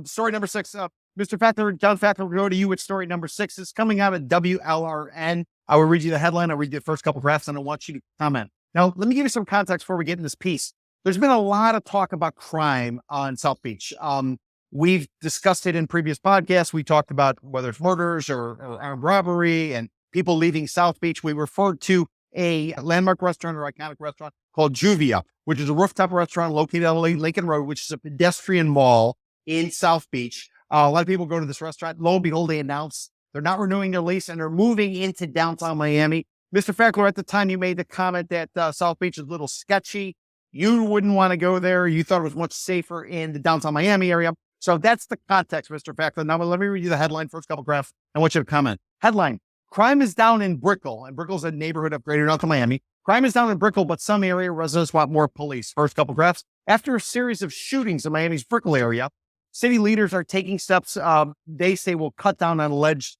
Story number 6. Mr. Fakler, John Fakler, we'll go to you with story number 6. It's coming out of WLRN. I will read you the headline. I'll read you the first couple graphs, and I want you to comment. Now, let me give you some context before we get in this piece. There's been a lot of talk about crime on South Beach. We've discussed it in previous podcasts. We talked about whether it's murders or armed robbery and people leaving South Beach. We referred to a landmark restaurant or iconic restaurant called Juvia, which is a rooftop restaurant located on Lincoln Road, which is a pedestrian mall in South Beach. A lot of people go to this restaurant. Lo and behold, they announce they're not renewing their lease and they're moving into downtown Miami. Mr. Fakler, at the time you made the comment that South Beach is a little sketchy. You wouldn't want to go there. You thought it was much safer in the downtown Miami area. So that's the context, Mr. Fakler. Now, let me read you the headline, first couple graphs. I want you to comment. Headline: Crime is down in Brickell, and Brickell's a neighborhood of greater downtown Miami. Crime is down in Brickell, but some area residents want more police. First couple graphs. After a series of shootings in Miami's Brickell area, city leaders are taking steps they say will cut down on alleged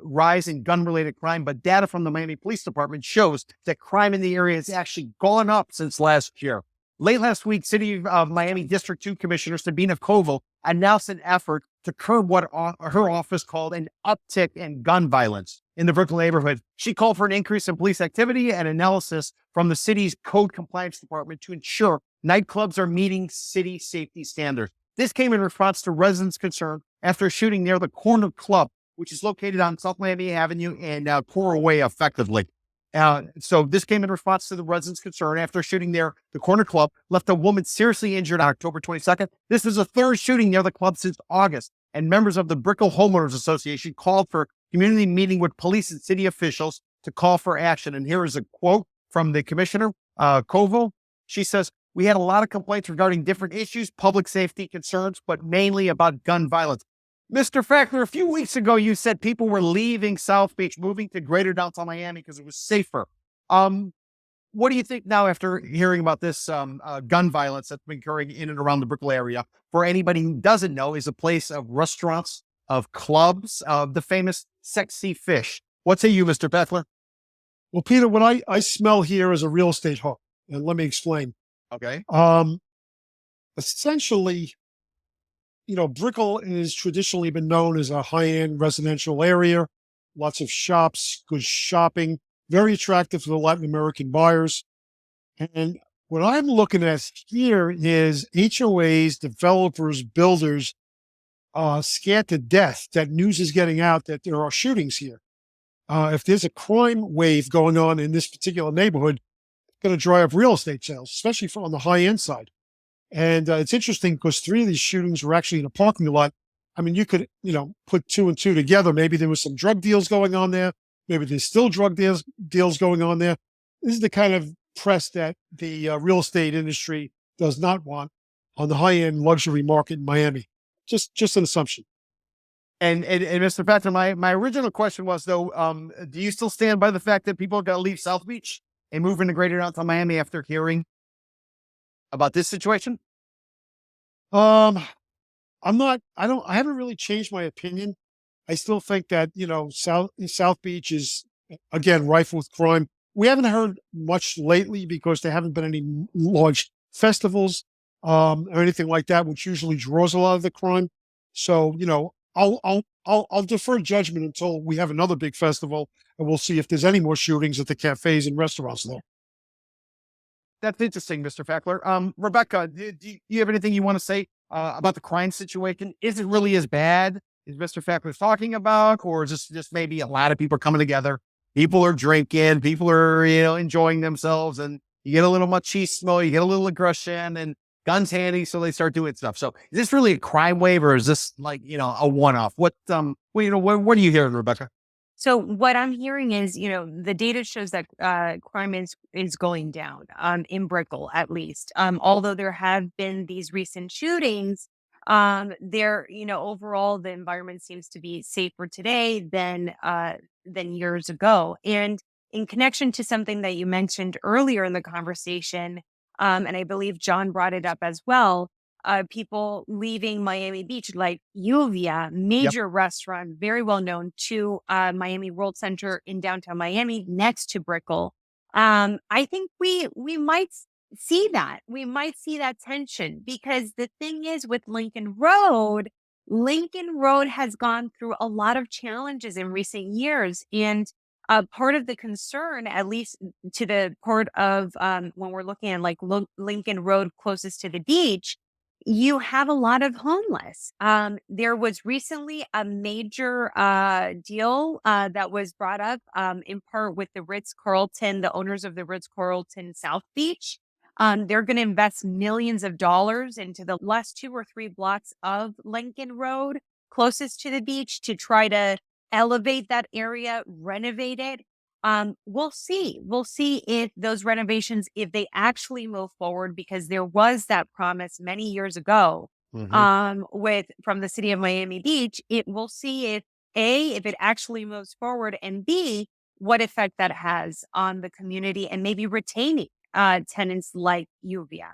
rise in gun-related crime, but data from the Miami Police Department shows that crime in the area has actually gone up since last year. Late last week, City of Miami District 2 Commissioner Sabina Koval announced an effort to curb what her office called an uptick in gun violence in the Brickell neighborhood. She called for an increase in police activity and analysis from the city's code compliance department to ensure nightclubs are meeting city safety standards. This came in response to residents' concern after a shooting near the Condo Club, which is located on South Miami Avenue and Coral Way, effectively. So this came in response to the residents' concern after a shooting near the Corner Club left a woman seriously injured on October 22nd. This is the third shooting near the club since August, and members of the Brickell Homeowners Association called for community meeting with police and city officials to call for action. And here is a quote from the commissioner, Koval. She says, "We had a lot of complaints regarding different issues, public safety concerns, but mainly about gun violence." Mr. Fakler, a few weeks ago, you said people were leaving South Beach, moving to greater downtown Miami because it was safer. What do you think now after hearing about this gun violence that's been occurring in and around the Brickell area? For anybody who doesn't know, is a place of restaurants, of clubs, of the famous Sexy Fish. What say you, Mr. Fakler? Well, Peter, what I smell here is a real estate hook, and let me explain. Okay. Essentially, Brickell has traditionally been known as a high-end residential area, lots of shops, good shopping, very attractive to the Latin American buyers. And what I'm looking at here is HOAs, developers, builders, scared to death that news is getting out that there are shootings here. If there's a crime wave going on in this particular neighborhood, it's going to dry up real estate sales, especially on the high-end side. And it's interesting because 3 of these shootings were actually in a parking lot. I mean, you could, put 2 and 2 together. Maybe there was some drug deals going on there. Maybe there's still drug deals going on there. This is the kind of press that the real estate industry does not want on the high-end luxury market in Miami. Just an assumption. And Mr. Fakler, my original question was, though, do you still stand by the fact that people are going to leave South Beach and move into greater downtown Miami after hearing about this situation? I haven't really changed my opinion. I still think that, South Beach is, again, rife with crime. We haven't heard much lately because there haven't been any large festivals, or anything like that, which usually draws a lot of the crime. So, I'll defer judgment until we have another big festival, and we'll see if there's any more shootings at the cafes and restaurants there. That's interesting, Mr. Fakler. Rebecca, do you have anything you want to say about the crime situation? Is it really as bad as Mr. Fakler's talking about, or is this just maybe a lot of people are coming together? People are drinking, people are, enjoying themselves, and you get a little machismo, you get a little aggression, and guns handy, so they start doing stuff. So is this really a crime wave, or is this like, a one-off? What are you hearing, Rebecca? So what I'm hearing is, the data shows that crime is going down in Brickell, at least. Although there have been these recent shootings, overall the environment seems to be safer today than years ago. And in connection to something that you mentioned earlier in the conversation, and I believe John brought it up as well, people leaving Miami Beach, like Juvia, major restaurant, very well known, to Miami World Center in downtown Miami, next to Brickell. I think we might see that. We might see that tension because the thing is with Lincoln Road has gone through a lot of challenges in recent years. And part of the concern, at least to the part of when we're looking at like Lincoln Road closest to the beach, you have a lot of homeless. There was recently a major deal that was brought up in part with the Ritz Carlton, the owners of the Ritz Carlton South Beach. They're going to invest millions of dollars into the last 2 or 3 blocks of Lincoln Road closest to the beach to try to elevate that area, renovate it. We'll see. We'll see if those renovations, if they actually move forward, because there was that promise many years ago Mhm. with from the city of Miami Beach. We'll see if A, if it actually moves forward, and B, what effect that has on the community and maybe retaining tenants like Uvia.